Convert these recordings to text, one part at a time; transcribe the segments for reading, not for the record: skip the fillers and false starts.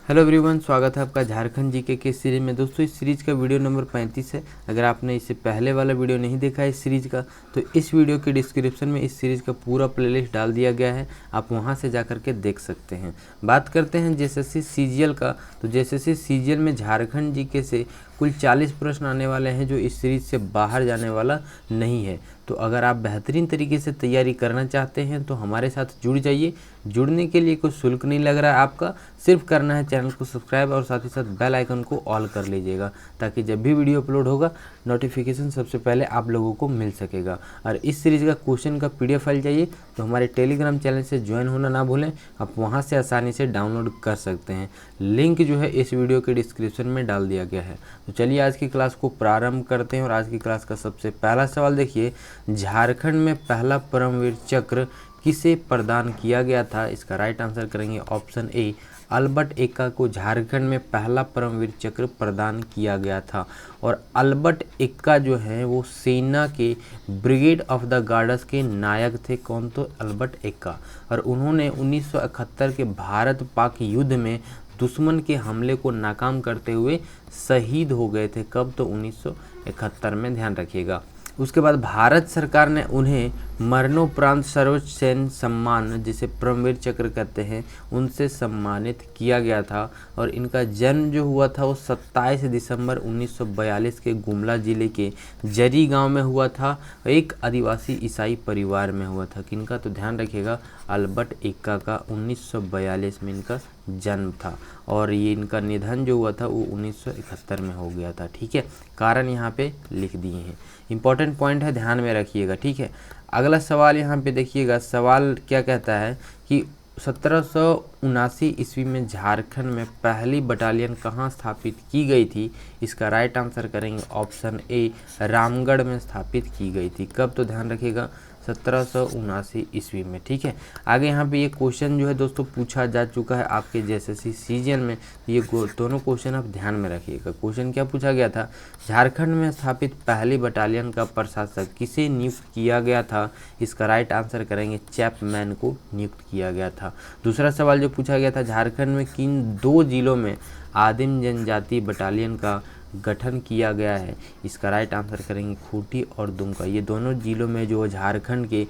Hello everyone, स्वागत है आपका झारखंड जीके के सीरीज में। दोस्तों, इस सीरीज का वीडियो नंबर 35 है। अगर आपने इससे पहले वाला वीडियो नहीं देखा है इस सीरीज का, तो इस वीडियो के डिस्क्रिप्शन में इस सीरीज का पूरा प्लेलिस्ट डाल दिया गया है, आप वहां से जाकर के देख सकते हैं। बात करते हैं जेएसएससी सीजीएल का, तो जेएसएससी सीजीएल में झारखंड जीके से कुल 40 प्रश्न आने वाले हैं, जो इस सीरीज से बाहर जाने वाला नहीं है। तो अगर आप बेहतरीन तरीके से तैयारी करना चाहते हैं तो हमारे साथ जुड़ जाइए। जुड़ने के लिए कुछ शुल्क नहीं लग रहा है, आपका सिर्फ करना है चैनल को सब्सक्राइब और साथ ही साथ बेल आइकन को ऑल कर लीजिएगा, ताकि जब भी वीडियो अपलोड होगा नोटिफिकेशन सबसे पहले आप लोगों को मिल सकेगा। और इस सीरीज़ का क्वेश्चन का PDF फाइल चाहिए तो हमारे टेलीग्राम चैनल से ज्वाइन होना ना भूलें, आप वहां से आसानी से डाउनलोड कर सकते हैं। लिंक जो है इस वीडियो के डिस्क्रिप्शन में डाल दिया गया है। तो चलिए आज की क्लास को प्रारंभ करते हैं। और आज की क्लास का सबसे पहला सवाल देखिए, झारखंड में पहला परमवीर चक्र किसे प्रदान किया गया था? इसका राइट आंसर करेंगे ऑप्शन ए, अल्बर्ट एक्का को झारखंड में पहला परमवीर चक्र प्रदान किया गया था। और अल्बर्ट एक्का जो हैं वो सेना के ब्रिगेड ऑफ द गार्ड्स के नायक थे। कौन? तो अल्बर्ट एक्का। और उन्होंने 1971 के भारत पाक युद्ध में दुश्मन के हमले को नाकाम करते हुए शहीद हो गए थे। कब? तो 1971 में, ध्यान रखिएगा। उसके बाद भारत सरकार ने उन्हें मरणोपरांत सर्वोच्च सैन्य सम्मान, जिसे परमवीर चक्र कहते हैं, उनसे सम्मानित किया गया था। और इनका जन्म जो हुआ था वो 27 दिसंबर 1942 के गुमला जिले के जरी गांव में हुआ था। एक आदिवासी ईसाई परिवार में हुआ था। किनका? तो ध्यान रखिएगा, अल्बर्ट एक्का का 1942 में इनका जन्म था। और ये इनका निधन जो हुआ था वो 1971 में हो गया था। ठीक है, कारण यहाँ पे लिख दिए हैं, इंपॉर्टेंट पॉइंट है, ध्यान में रखिएगा। ठीक है, अगला सवाल यहाँ पे देखिएगा। सवाल क्या कहता है कि 1779 ईस्वी में झारखंड में पहली बटालियन कहाँ स्थापित की गई थी? इसका राइट आंसर करेंगे ऑप्शन ए, रामगढ़ में स्थापित की गई थी। कब? तो ध्यान रखिएगा 1779 ईस्वी में। ठीक है, आगे यहाँ पे ये क्वेश्चन जो है दोस्तों पूछा जा चुका है आपके जेएसएससी सीजीएल में। ये दोनों क्वेश्चन आप ध्यान में रखिएगा। क्वेश्चन क्या पूछा गया था? झारखंड में स्थापित पहली बटालियन का प्रशासक किसे नियुक्त किया गया था? इसका राइट आंसर करेंगे चैपमैन को नियुक्त किया गया था। दूसरा सवाल जो पूछा गया था, झारखंड में किन 2 जिलों में आदिम जनजाति बटालियन का गठन किया गया है? इसका राइट आंसर करेंगे खूंटी और दुमका। ये दोनों जिलों में, जो झारखंड के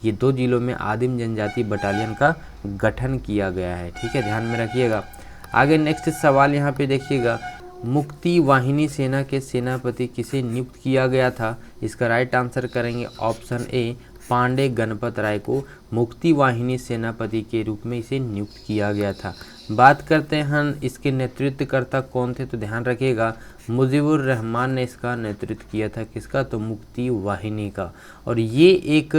ये 2 जिलों में आदिम जनजाति बटालियन का गठन किया गया है। ठीक है, ध्यान में रखिएगा। आगे नेक्स्ट सवाल यहाँ पे देखिएगा, मुक्ति वाहिनी सेना के सेनापति किसे नियुक्त किया गया था? इसका राइट आंसर करेंगे ऑप्शन ए, पांडे गणपत राय को मुक्ति वाहिनी सेनापति के रूप में इसे नियुक्त किया गया था। बात करते हैं इसके नेतृत्वकर्ता कौन थे? तो ध्यान रखिएगा, मुजीबुर रहमान ने इसका नेतृत्व किया था। किसका? तो मुक्ति वाहिनी का। और ये एक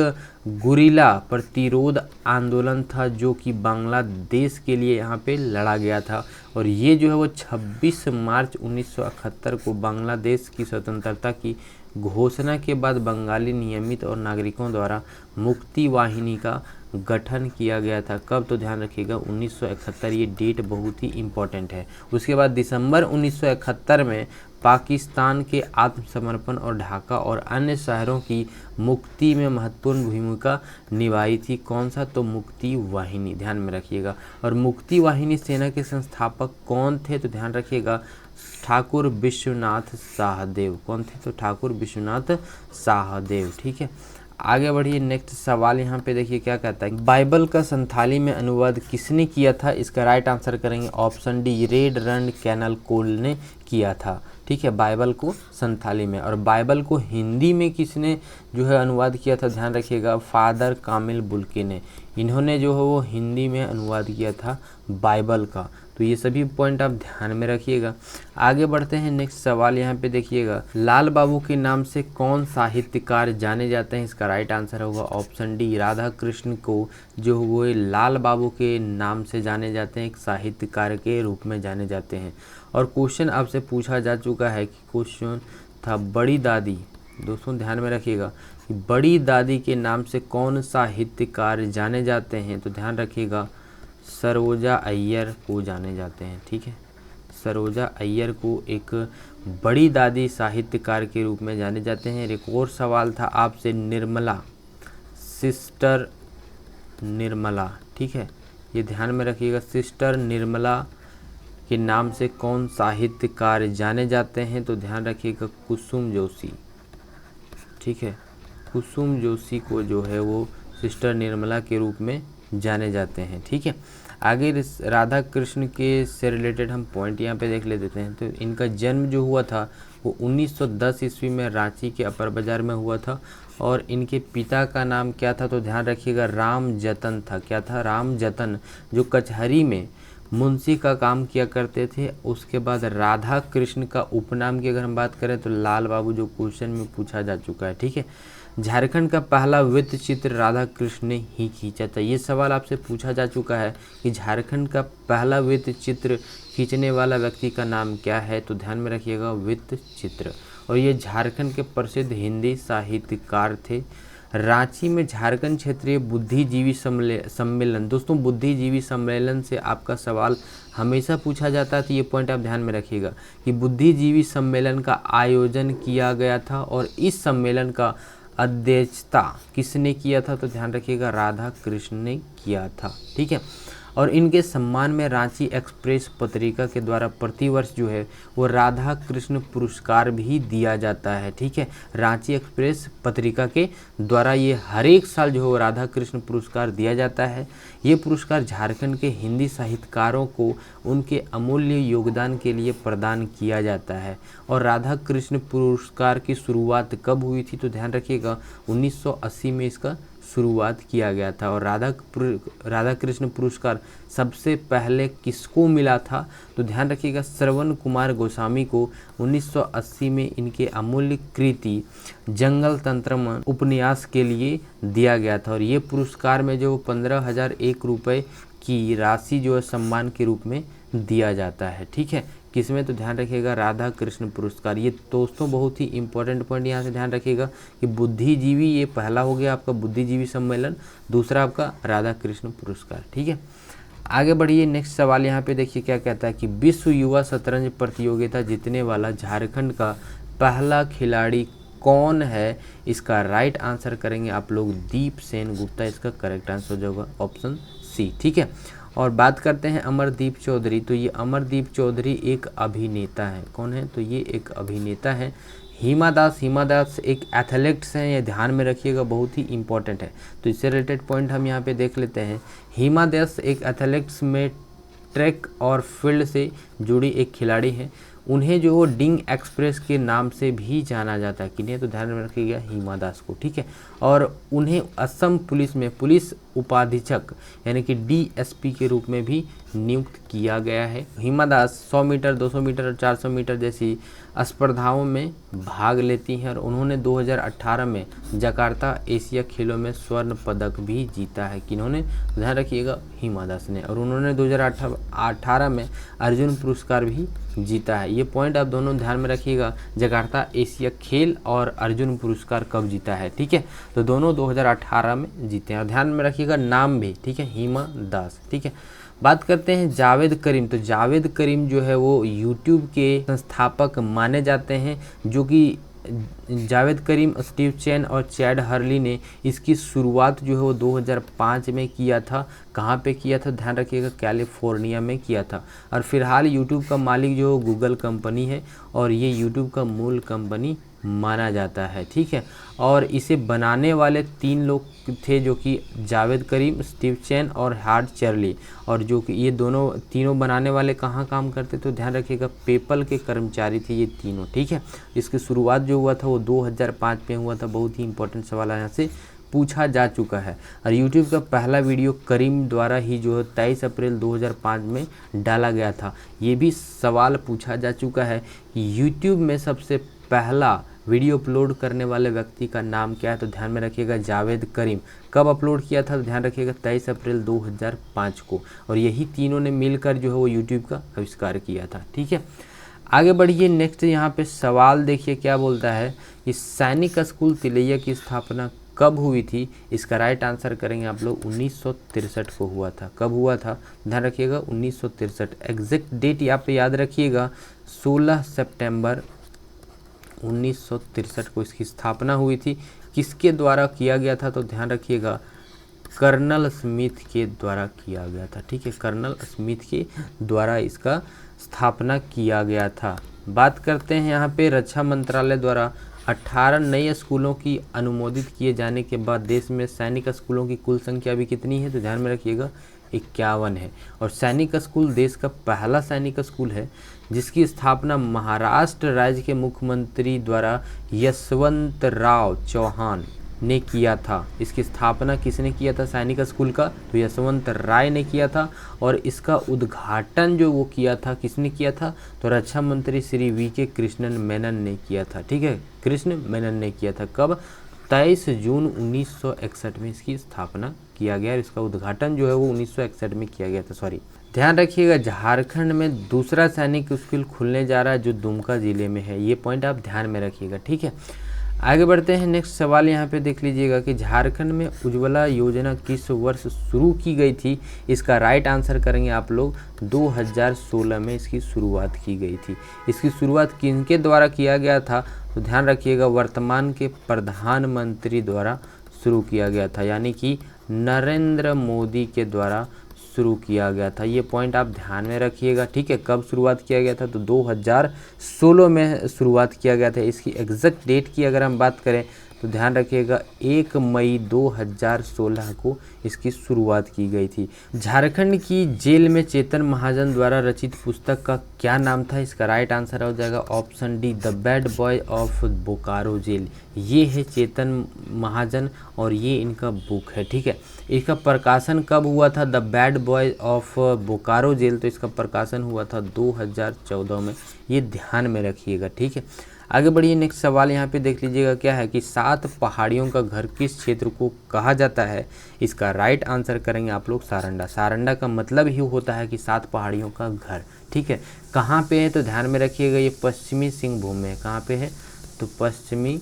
गुरिल्ला प्रतिरोध आंदोलन था जो कि बांग्लादेश के लिए यहाँ पे लड़ा गया था। और ये जो है वो 26 मार्च 1971 को बांग्लादेश की स्वतंत्रता की घोषणा के बाद बंगाली नियमित और नागरिकों द्वारा मुक्ति वाहिनी का गठन किया गया था। कब? तो ध्यान रखिएगा 1971, ये डेट बहुत ही इम्पोर्टेंट है। उसके बाद दिसंबर 1971 में पाकिस्तान के आत्मसमर्पण और ढाका और अन्य शहरों की मुक्ति में महत्वपूर्ण भूमिका निभाई थी। कौन सा? तो मुक्ति वाहिनी, ध्यान में रखिएगा। और मुक्ति वाहिनी सेना के संस्थापक कौन थे? तो ध्यान रखिएगा, ठाकुर विश्वनाथ साहदेव। कौन थे? तो ठाकुर विश्वनाथ साहदेव। ठीक है, आगे बढ़िए। नेक्स्ट सवाल यहाँ पे देखिए क्या कहता है, बाइबल का संथाली में अनुवाद किसने किया था? इसका राइट आंसर करेंगे ऑप्शन डी, रेड रन कैनल कोल ने किया था। ठीक है, बाइबल को संथाली में। और बाइबल को हिंदी में किसने जो है अनुवाद किया था? ध्यान रखिएगा, फादर कामिल बुल्के ने। इन्होंने जो है वो हिंदी में अनुवाद किया था बाइबल का। तो ये सभी पॉइंट आप ध्यान में रखिएगा। आगे बढ़ते हैं। नेक्स्ट सवाल यहाँ पे देखिएगा, लाल बाबू के नाम से कौन साहित्यकार जाने जाते हैं? इसका राइट आंसर होगा ऑप्शन डी, राधा कृष्ण को जो वो लाल बाबू के नाम से जाने जाते हैं, एक साहित्यकार के रूप में जाने जाते हैं। और क्वेश्चन आपसे पूछा जा चुका है कि क्वेश्चन था बड़ी दादी। दोस्तों ध्यान में रखिएगा, बड़ी दादी के नाम से कौन साहित्यकार जाने जाते हैं? तो ध्यान रखिएगा, सरोजा अय्यर को जाने जाते हैं। ठीक है, सरोजा अय्यर को एक बड़ी दादी साहित्यकार के रूप में जाने जाते हैं। एक और सवाल था आपसे, निर्मला, सिस्टर निर्मला। ठीक है, ये ध्यान में रखिएगा, सिस्टर निर्मला के नाम से कौन साहित्यकार जाने जाते हैं? तो ध्यान रखिएगा कुसुम जोशी। ठीक है, कुसुम जोशी को जो है वो सिस्टर निर्मला के रूप में जाने जाते हैं। ठीक है, आगे राधा कृष्ण के से रिलेटेड हम पॉइंट यहाँ पे देख लेते हैं। तो इनका जन्म जो हुआ था वो 1910 ईस्वी में रांची के अपर बाजार में हुआ था और इनके पिता का नाम क्या था? तो ध्यान रखिएगा राम जतन था। क्या था? राम जतन, जो कचहरी में मुंशी का काम किया करते थे। उसके बाद राधा कृष्ण का उपनाम की अगर हम बात करें तो लाल बाबू, जो क्वेश्चन में पूछा जा चुका है। ठीक है, झारखंड का पहला वृत्त चित्र राधा कृष्ण ने ही खींचा था। ये सवाल आपसे पूछा जा चुका है कि झारखंड का पहला वृत्त चित्र खींचने वाला व्यक्ति का नाम क्या है? तो ध्यान में रखिएगा वृत्त चित्र। और ये झारखंड के प्रसिद्ध हिंदी साहित्यकार थे। रांची में झारखंड क्षेत्रीय बुद्धिजीवी सम्मेलन, दोस्तों बुद्धिजीवी सम्मेलन से आपका सवाल हमेशा पूछा जाता है, तो ये पॉइंट आप ध्यान में रखिएगा कि बुद्धिजीवी सम्मेलन का आयोजन किया गया था और इस सम्मेलन का अध्यक्षता किसने किया था? तो ध्यान रखिएगा राधा कृष्ण ने किया था। ठीक है, और इनके सम्मान में रांची एक्सप्रेस पत्रिका के द्वारा प्रतिवर्ष जो है वो राधा कृष्ण पुरस्कार भी दिया जाता है। ठीक है, रांची एक्सप्रेस पत्रिका के द्वारा ये हर एक साल जो है वो राधा कृष्ण पुरस्कार दिया जाता है। ये पुरस्कार झारखंड के हिंदी साहित्यकारों को उनके अमूल्य योगदान के लिए प्रदान किया जाता है। और राधा कृष्ण पुरस्कार की शुरुआत कब हुई थी? तो ध्यान रखिएगा 1980 में इसका शुरुआत किया गया था। और राधा कृष्ण पुरस्कार सबसे पहले किसको मिला था? तो ध्यान रखिएगा श्रवण कुमार गोस्वामी को 1980 में इनके अमूल्य कृति जंगल तंत्र उपन्यास के लिए दिया गया था। और ये पुरस्कार में जो 15,001 रुपये की राशि जो है सम्मान के रूप में दिया जाता है। ठीक है, किसमें? तो ध्यान रखिएगा राधा कृष्ण पुरस्कार। ये दोस्तों बहुत ही इंपॉर्टेंट पॉइंट यहाँ से ध्यान रखिएगा कि बुद्धिजीवी, ये पहला हो गया आपका बुद्धिजीवी सम्मेलन, दूसरा आपका राधा कृष्ण पुरस्कार। ठीक है, आगे बढ़िए। नेक्स्ट सवाल यहाँ पे देखिए क्या कहता है कि विश्व युवा शतरंज प्रतियोगिता जीतने वाला झारखंड का पहला खिलाड़ी कौन है? इसका राइट आंसर करेंगे आप लोग दीप सेन गुप्ता। इसका करेक्ट आंसर हो जाएगा ऑप्शन सी। ठीक है, और बात करते हैं अमरदीप चौधरी। तो ये अमरदीप चौधरी एक अभिनेता है। कौन है? तो ये एक अभिनेता है। हिमा दास एक एथलीट्स हैं, ये ध्यान में रखिएगा, बहुत ही इंपॉर्टेंट है। तो इससे रिलेटेड पॉइंट हम यहाँ पे देख लेते हैं। हिमा दास एक एथलेटिक्स में ट्रैक और फील्ड से जुड़ी एक खिलाड़ी है। उन्हें जो डिंग एक्सप्रेस के नाम से भी जाना जाता है। किन्हें? तो ध्यान में रखिएगा हिमा दास को। ठीक है, और उन्हें असम पुलिस में पुलिस उपाधीक्षक यानी कि डीएसपी के रूप में भी नियुक्त किया गया है। हिमा दास 100 मीटर, 200 मीटर और 400 मीटर जैसी स्पर्धाओं में भाग लेती हैं और उन्होंने 2018 में जकार्ता एशिया खेलों में स्वर्ण पदक भी जीता है। किन्होंने? ध्यान रखिएगा हिमा दास ने। और उन्होंने 2018 में अर्जुन पुरस्कार भी जीता है। ये पॉइंट आप दोनों ध्यान में रखिएगा, जकार्ता एशिया खेल और अर्जुन पुरस्कार कब जीता है। ठीक है, तो दोनों 2018 में जीते हैं। और ध्यान में रखिएगा नाम भी। ठीक है, हिमा दास। ठीक है, बात करते हैं जावेद करीम। तो जावेद करीम जो है वो यूट्यूब के संस्थापक माने जाते हैं, जो कि जावेद करीम, स्टीव चैन और चैड हर्ली ने इसकी शुरुआत जो है वो 2005 में किया था। कहाँ पे किया था? ध्यान रखिएगा कैलिफोर्निया में किया था। और फिलहाल यूट्यूब का मालिक जो गूगल कंपनी है और ये यूट्यूब का मूल कंपनी माना जाता है। ठीक है, और इसे बनाने वाले 3 लोग थे, जो कि जावेद करीम, स्टीव चैन और हार्ड चार्ली। और जो कि ये तीनों बनाने वाले कहाँ काम करते? तो ध्यान रखिएगा पेपल के कर्मचारी थे ये तीनों। ठीक है, इसकी शुरुआत जो हुआ था वो 2005 में हुआ था। बहुत ही इंपॉर्टेंट सवाल यहाँ से पूछा जा चुका है। और यूट्यूब का पहला वीडियो करीम द्वारा ही जो है 23 अप्रैल 2005 में डाला गया था। ये भी सवाल पूछा जा चुका है कि यूट्यूब में सबसे पहला वीडियो अपलोड करने वाले व्यक्ति का नाम क्या है? तो ध्यान में रखिएगा जावेद करीम। कब अपलोड किया था? तो ध्यान रखिएगा 23 अप्रैल 2005 को। और यही तीनों ने मिलकर जो है वो यूट्यूब का आविष्कार किया था। ठीक है, आगे बढ़िए। नेक्स्ट यहाँ पे सवाल देखिए क्या बोलता है कि सैनिक स्कूल तिलैया की स्थापना कब हुई थी? इसका राइट आंसर करेंगे आप लोग 1963 को हुआ था। कब हुआ था? ध्यान रखिएगा 1963। एग्जैक्ट डेट यहाँ पे याद रखिएगा 16 सितंबर 1963 को इसकी स्थापना हुई थी। किसके द्वारा किया गया था? तो ध्यान रखिएगा कर्नल स्मिथ के द्वारा किया गया था। ठीक है, कर्नल स्मिथ के द्वारा इसका स्थापना किया गया था। बात करते हैं यहाँ पे रक्षा मंत्रालय द्वारा 18 नए स्कूलों की अनुमोदित किए जाने के बाद देश में सैनिक स्कूलों की कुल संख्या भी कितनी है, तो ध्यान में रखिएगा 51 है। और सैनिक स्कूल देश का पहला सैनिक स्कूल है जिसकी स्थापना महाराष्ट्र राज्य के मुख्यमंत्री द्वारा यशवंतराव चौहान ने किया था। इसकी स्थापना किसने किया था सैनिक स्कूल का, तो यशवंत राय ने किया था। और इसका उद्घाटन जो वो किया था किसने किया था, तो रक्षा मंत्री श्री वी.के. कृष्णन मेनन ने किया था। ठीक है, कृष्ण मेनन ने किया था। कब, 23 जून 1961 में इसकी स्थापना किया गया। इसका उद्घाटन जो है वो 1961 में किया गया था। सॉरी, ध्यान रखिएगा झारखंड में दूसरा सैनिक स्कूल खुलने जा रहा है जो दुमका जिले में है। ये पॉइंट आप ध्यान में रखिएगा। ठीक है, आगे बढ़ते हैं। नेक्स्ट सवाल यहाँ पे देख लीजिएगा कि झारखंड में उज्ज्वला योजना किस वर्ष शुरू की गई थी। इसका राइट आंसर करेंगे आप लोग, 2016 में इसकी शुरुआत की गई थी। इसकी शुरुआत किनके द्वारा किया गया था, तो ध्यान रखिएगा वर्तमान के प्रधानमंत्री द्वारा शुरू किया गया था, यानी कि नरेंद्र मोदी के द्वारा शुरू किया गया था। ये पॉइंट आप ध्यान में रखिएगा। ठीक है, कब शुरुआत किया गया था, तो 2016 में शुरुआत किया गया था। इसकी एग्जैक्ट डेट की अगर हम बात करें तो ध्यान रखिएगा 1 मई 2016 को इसकी शुरुआत की गई थी। झारखंड की जेल में चेतन महाजन द्वारा रचित पुस्तक का क्या नाम था, इसका राइट आंसर हो जाएगा option D, the bad boy of Bokaro jail. ये है चेतन महाजन और ये इनका बुक है। ठीक है, इसका प्रकाशन कब हुआ था, the bad boy of Bokaro jail, तो इसका प्रकाशन हुआ था 2014 में। ये ध्यान में रखिएगा। ठीक है, आगे बढ़िए। नेक्स्ट सवाल यहाँ पे देख लीजिएगा क्या है कि 7 पहाड़ियों का घर किस क्षेत्र को कहा जाता है। इसका राइट आंसर करेंगे आप लोग सारंडा। सारंडा का मतलब ही होता है कि 7 पहाड़ियों का घर। ठीक है, कहाँ पे है, तो ध्यान में रखिएगा ये पश्चिमी सिंहभूम में है। कहाँ पे है, तो पश्चिमी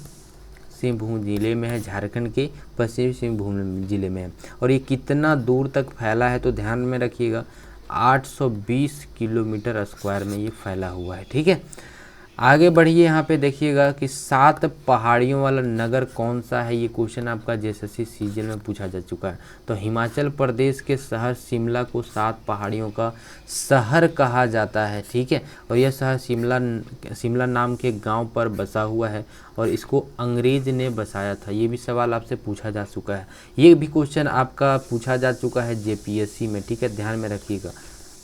सिंहभूम जिले में है, झारखंड के पश्चिमी सिंहभूम जिले में है। और ये कितना दूर तक फैला है, तो ध्यान में रखिएगा 820 किलोमीटर स्क्वायर में ये फैला हुआ है। ठीक है, आगे बढ़िए। यहाँ पे देखिएगा कि 7 पहाड़ियों वाला नगर कौन सा है। ये क्वेश्चन आपका जेएसएससी सीजन में पूछा जा चुका है। तो हिमाचल प्रदेश के शहर शिमला को 7 पहाड़ियों का शहर कहा जाता है। ठीक है, और यह शहर शिमला नाम के गांव पर बसा हुआ है और इसको अंग्रेज ने बसाया था। ये भी सवाल आपसे पूछा जा चुका है। ये भी क्वेश्चन आपका पूछा जा चुका है जेपीएससी में। ठीक है, ध्यान में रखिएगा,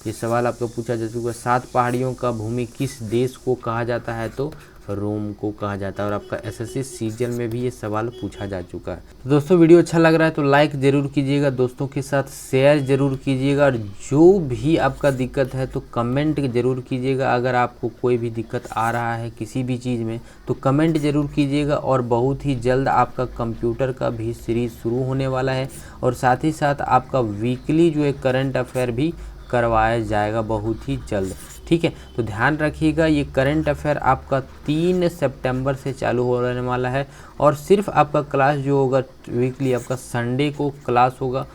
ये सवाल आपको पूछा जा चुका है। 7 पहाड़ियों का भूमि किस देश को कहा जाता है, तो रोम को कहा जाता है। और आपका एसएससी सीजन में भी ये सवाल पूछा जा चुका है। तो दोस्तों वीडियो अच्छा लग रहा है तो लाइक ज़रूर कीजिएगा, दोस्तों के साथ शेयर ज़रूर कीजिएगा। और जो भी आपका दिक्कत है तो कमेंट ज़रूर कीजिएगा। अगर आपको कोई भी दिक्कत आ रहा है किसी भी चीज़ में तो कमेंट ज़रूर कीजिएगा। और बहुत ही जल्द आपका कंप्यूटर का भी सीरीज़ शुरू होने वाला है और साथ ही साथ आपका वीकली जो है करंट अफेयर भी करवाया जाएगा बहुत ही जल्द। ठीक है, तो ध्यान रखिएगा ये करंट अफेयर आपका 3 सितंबर से चालू होने वाला है। और सिर्फ आपका क्लास जो होगा वीकली आपका संडे को क्लास होगा,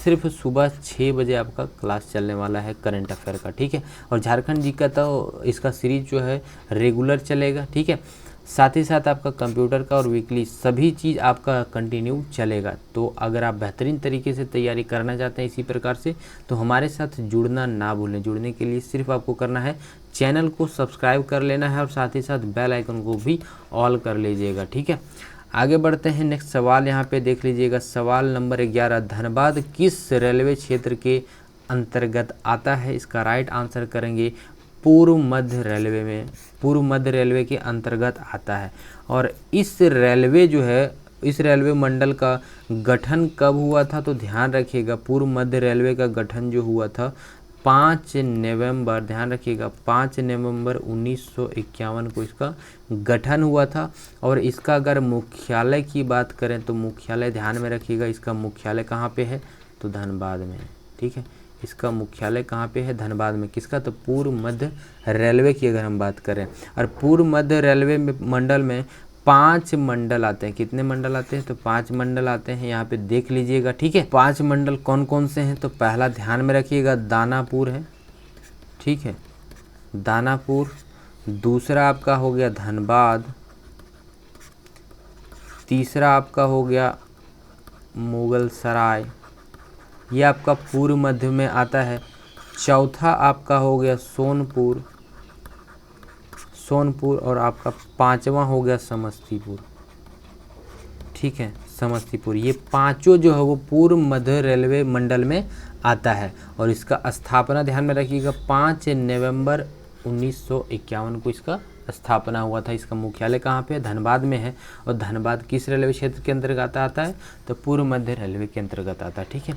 सिर्फ सुबह 6 बजे आपका क्लास चलने वाला है करंट अफेयर का। ठीक है, और झारखंड जी का तो इसका सीरीज जो है रेगुलर चलेगा। ठीक है, साथ ही साथ आपका कंप्यूटर का और वीकली सभी चीज़ आपका कंटिन्यू चलेगा। तो अगर आप बेहतरीन तरीके से तैयारी करना चाहते हैं इसी प्रकार से तो हमारे साथ जुड़ना ना भूलें। जुड़ने के लिए सिर्फ आपको करना है चैनल को सब्सक्राइब कर लेना है और साथ ही साथ बेल आइकन को भी ऑल कर लीजिएगा। ठीक है, आगे बढ़ते हैं। नेक्स्ट सवाल यहाँ पे देख लीजिएगा, सवाल नंबर 11, धनबाद किस रेलवे क्षेत्र के अंतर्गत आता है। इसका राइट आंसर करेंगे पूर्व मध्य रेलवे में, पूर्व मध्य रेलवे के अंतर्गत आता है। और इस रेलवे जो है, इस रेलवे मंडल का गठन कब हुआ था, तो ध्यान रखिएगा पूर्व मध्य रेलवे का गठन जो हुआ था 5 नवंबर, ध्यान रखिएगा 5 नवंबर 1951 को इसका गठन हुआ था। और इसका अगर मुख्यालय की बात करें तो मुख्यालय ध्यान में रखिएगा, इसका मुख्यालय कहाँ पे है, तो धनबाद में है। ठीक है, इसका मुख्यालय कहाँ पे है, धनबाद में। किसका, तो पूर्व मध्य रेलवे की अगर हम बात करें। और पूर्व मध्य रेलवे में मंडल में 5 मंडल आते हैं। कितने मंडल आते हैं, तो 5 मंडल आते हैं। यहाँ पे देख लीजिएगा। ठीक है, 5 मंडल कौन कौन से हैं, तो पहला ध्यान में रखिएगा दानापुर है। ठीक है, दानापुर। दूसरा आपका हो गया धनबाद। तीसरा आपका हो गया मुगलसराय। ये आपका पूर्व मध्य में आता है। चौथा आपका हो गया सोनपुर, और आपका पांचवा हो गया समस्तीपुर, ठीक है, समस्तीपुर। ये पांचों जो है वो पूर्व मध्य रेलवे मंडल में आता है और इसका स्थापना ध्यान में रखिएगा 5 नवंबर 1951 को इसका स्थापना हुआ था। इसका मुख्यालय कहाँ पे है? धनबाद में है। और धनबाद किस रेलवे क्षेत्र के अंतर्गत आता है? तो पूर्व मध्य रेलवे के अंतर्गत आता है, ठीक है।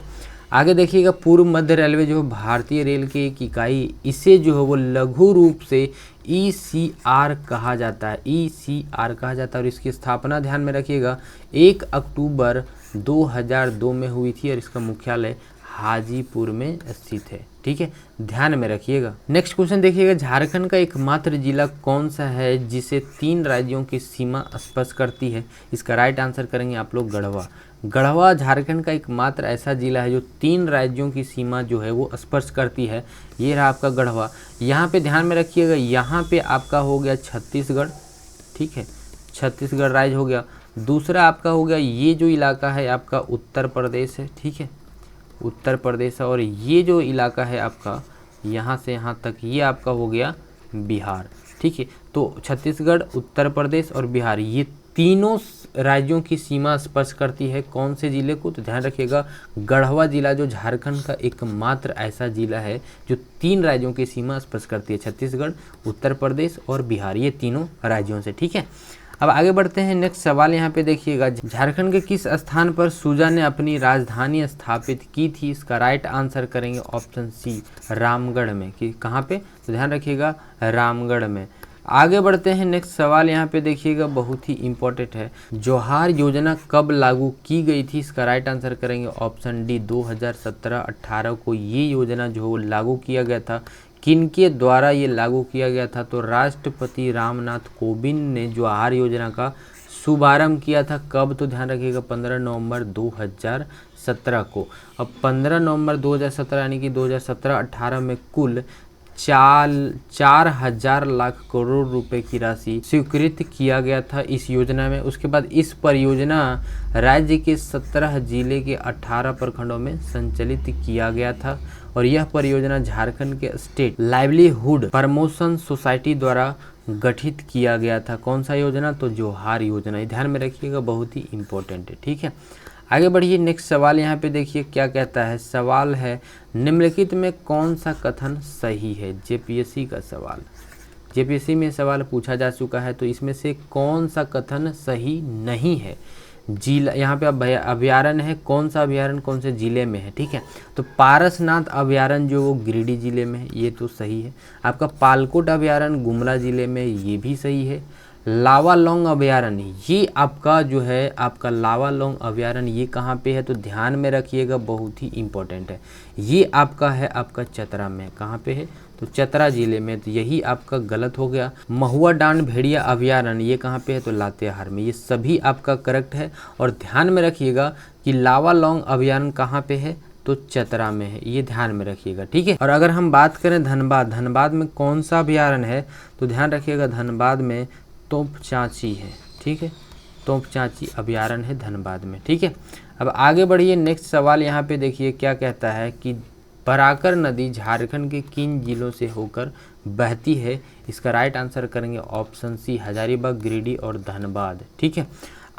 आगे देखिएगा, पूर्व मध्य रेलवे जो है भारतीय रेल की एक इकाई, इसे जो है वो लघु रूप से ECR कहा जाता है, ECR कहा जाता है। और इसकी स्थापना ध्यान में रखिएगा 1 अक्टूबर 2002 में हुई थी और इसका मुख्यालय हाजीपुर में स्थित है, ठीक है, ध्यान में रखिएगा। नेक्स्ट क्वेश्चन देखिएगा, झारखंड का एकमात्र जिला कौन सा है जिसे 3 राज्यों की सीमा स्पर्श करती है? इसका राइट आंसर करेंगे आप लोग गढ़वा। गढ़वा झारखंड का एकमात्र ऐसा जिला है जो 3 राज्यों की सीमा जो है वो स्पर्श करती है। ये रहा आपका गढ़वा। यहाँ पे ध्यान में रखिएगा, यहाँ पे आपका हो गया छत्तीसगढ़, ठीक है, छत्तीसगढ़ राज्य हो गया। दूसरा आपका हो गया ये जो इलाका है आपका उत्तर प्रदेश है, ठीक है, उत्तर प्रदेश है। और ये जो इलाका है आपका यहाँ से यहाँ तक ये आपका हो गया बिहार, ठीक है। तो छत्तीसगढ़, उत्तर प्रदेश और बिहार, ये तीनों राज्यों की सीमा स्पर्श करती है कौन से जिले को? तो ध्यान रखिएगा गढ़वा जिला जो झारखंड का एकमात्र ऐसा जिला है जो 3 राज्यों की सीमा स्पर्श करती है, छत्तीसगढ़, उत्तर प्रदेश और बिहार, ये तीनों राज्यों से, ठीक है। अब आगे बढ़ते हैं। नेक्स्ट सवाल यहाँ पे देखिएगा, झारखंड के किस स्थान पर सुजा ने अपनी राजधानी स्थापित की थी? इसका राइट आंसर करेंगे ऑप्शन सी, रामगढ़ में। कि कहाँ पे? तो ध्यान रखिएगा रामगढ़ में। आगे बढ़ते हैं। नेक्स्ट सवाल यहाँ पे देखिएगा, बहुत ही इंपॉर्टेंट है। जौहर योजना कब लागू की गई थी? इसका राइट आंसर करेंगे ऑप्शन डी, 2017-18 को ये योजना जो है वो लागू किया गया था। किनके द्वारा ये लागू किया गया था? तो राष्ट्रपति रामनाथ कोविंद ने जौहर योजना का शुभारंभ किया था। कब? तो ध्यान रखिएगा 15 नवंबर 2017 को। अब 15 नवंबर 2017 यानी कि 2017-18 में कुल 4,000 लाख करोड़ रुपए की राशि स्वीकृत किया गया था इस योजना में। उसके बाद इस परियोजना राज्य के 17 जिले के 18 प्रखंडों में संचालित किया गया था और यह परियोजना झारखंड के स्टेट लाइवलीहुड प्रमोशन सोसाइटी द्वारा गठित किया गया था। कौन सा योजना? तो जौहर योजना। ध्यान में रखिएगा, बहुत ही इंपॉर्टेंट है, ठीक है। आगे बढ़िए। नेक्स्ट सवाल यहाँ पे देखिए क्या कहता है। सवाल है, निम्नलिखित में कौन सा कथन सही है? जेपीएससी का सवाल, जेपीएससी में सवाल पूछा जा चुका है, तो इसमें से कौन सा कथन सही नहीं है? जिला यहाँ पे अभ्यारण्य है, कौन सा अभ्यारण्य कौन से जिले में है? ठीक है, तो पारसनाथ अभ्यारण्य जो वो गिरिडीह जिले में है, ये तो सही है। आपका पालकोट अभ्यारण्य गुमला जिले में, ये भी सही है। लावालौंग अभ्यारण्य, ये आपका जो है आपका लावालौंग अभ्यारण्य ये कहाँ पे है? तो ध्यान में रखिएगा, बहुत ही इंपॉर्टेंट है। ये आपका है आपका चतरा में। कहाँ पे है? तो चतरा जिले में। तो यही आपका गलत हो गया। महुआ डांड भेड़िया अभ्यारण्य ये कहाँ पे है? तो लातेहार में। ये सभी आपका करेक्ट है। और ध्यान में रखिएगा कि लावालौंग अभ्यारण्य कहाँ पे है? तो चतरा में है, ये ध्यान में रखिएगा, ठीक है। और अगर हम बात करें धनबाद, धनबाद में कौन सा अभ्यारण्य है? तो ध्यान रखिएगा धनबाद में तोपचांची है, ठीक है, तोपचांची अभ्यारण्य है धनबाद में, ठीक है। अब आगे बढ़िए। नेक्स्ट सवाल यहाँ पे देखिए क्या कहता है कि बराकर नदी झारखंड के किन जिलों से होकर बहती है? इसका राइट आंसर करेंगे ऑप्शन सी, हजारीबाग, गिरिडीह और धनबाद, ठीक है।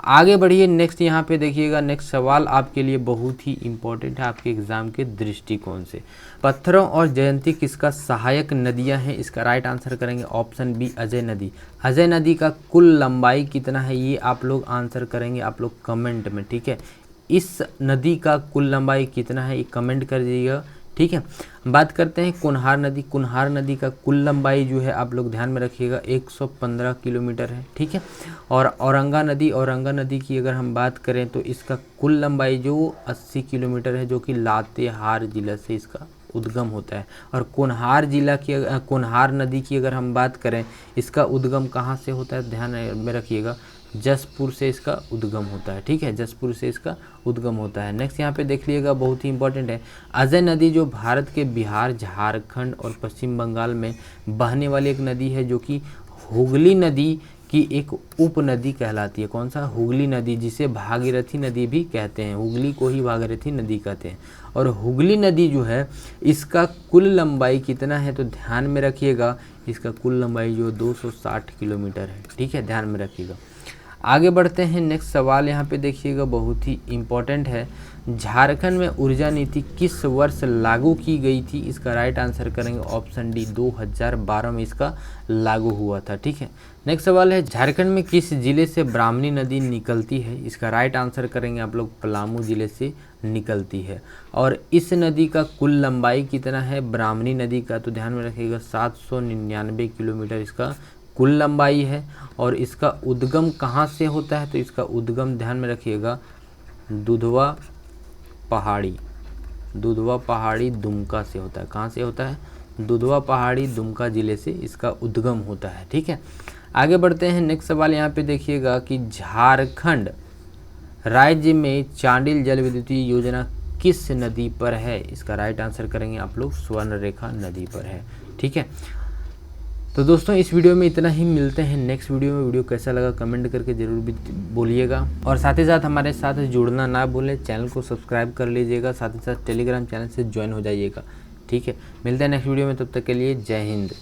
आगे बढ़िए। नेक्स्ट यहाँ पे देखिएगा, नेक्स्ट सवाल आपके लिए बहुत ही इंपॉर्टेंट है आपके एग्जाम के दृष्टिकोण से। पत्थरों और जयंती किसका सहायक नदियाँ हैं? इसका राइट आंसर करेंगे ऑप्शन बी, अजय नदी। अजय नदी का कुल लंबाई कितना है? ये आप लोग आंसर करेंगे आप लोग कमेंट में, ठीक है। इस नदी का कुल लंबाई कितना है ये कमेंट कर दीजिएगा, ठीक है। बात करते हैं कुन्हार नदी। कुन्हार नदी का कुल लंबाई जो है आप लोग ध्यान में रखिएगा 115 किलोमीटर है, ठीक है। और औरंगा नदी की अगर हम बात करें तो इसका कुल लंबाई जो 80 किलोमीटर है, जो कि लातेहार जिला से इसका उद्गम होता है। और कुन्हार नदी की अगर हम बात करें, इसका उद्गम कहाँ से होता है? ध्यान में रखिएगा, जसपुर से इसका उद्गम होता है, ठीक है, जसपुर से इसका उद्गम होता है। नेक्स्ट यहाँ पे देख लीजिएगा, बहुत ही इंपॉर्टेंट है। अजय नदी जो भारत के बिहार, झारखंड और पश्चिम बंगाल में बहने वाली एक नदी है, जो कि हुगली नदी की एक उपनदी कहलाती है। कौन सा? हुगली नदी, जिसे भागीरथी नदी भी कहते हैं। हुगली को ही भागीरथी नदी कहते हैं। और हुगली नदी जो है इसका कुल लंबाई कितना है तो ध्यान में रखिएगा, इसका कुल लंबाई जो 260 किलोमीटर है। ठीक है, ध्यान में रखिएगा। आगे बढ़ते हैं। नेक्स्ट सवाल यहाँ पे देखिएगा, बहुत ही इम्पोर्टेंट है। झारखंड में ऊर्जा नीति किस वर्ष लागू की गई थी? इसका राइट आंसर करेंगे ऑप्शन डी, 2012 में इसका लागू हुआ था। ठीक है। नेक्स्ट सवाल है, झारखंड में किस जिले से ब्राह्मणी नदी निकलती है? इसका राइट आंसर करेंगे आप लोग, पलामू जिले से निकलती है। और इस नदी का कुल लंबाई कितना है ब्राह्मणी नदी का? तो ध्यान में रखिएगा 799 किलोमीटर इसका कुल लंबाई है। और इसका उद्गम कहाँ से होता है? तो इसका उद्गम ध्यान में रखिएगा दुधवा पहाड़ी दुमका से होता है। कहाँ से होता है? दुधवा पहाड़ी दुमका जिले से इसका उद्गम होता है। ठीक है, आगे बढ़ते हैं। नेक्स्ट सवाल यहाँ पे देखिएगा कि झारखंड राज्य में चांडिल जल विद्युतीय योजना किस नदी पर है? इसका राइट आंसर करेंगे आप लोग, स्वर्णरेखा नदी पर है। ठीक है, तो दोस्तों इस वीडियो में इतना ही। मिलते हैं नेक्स्ट वीडियो में। वीडियो कैसा लगा कमेंट करके ज़रूर भी बोलिएगा। और साथ ही साथ हमारे साथ जुड़ना ना भूलें, चैनल को सब्सक्राइब कर लीजिएगा, साथ ही साथ टेलीग्राम चैनल से ज्वाइन हो जाइएगा। ठीक है, मिलते हैं नेक्स्ट वीडियो में, तब तक के लिए जय हिंद।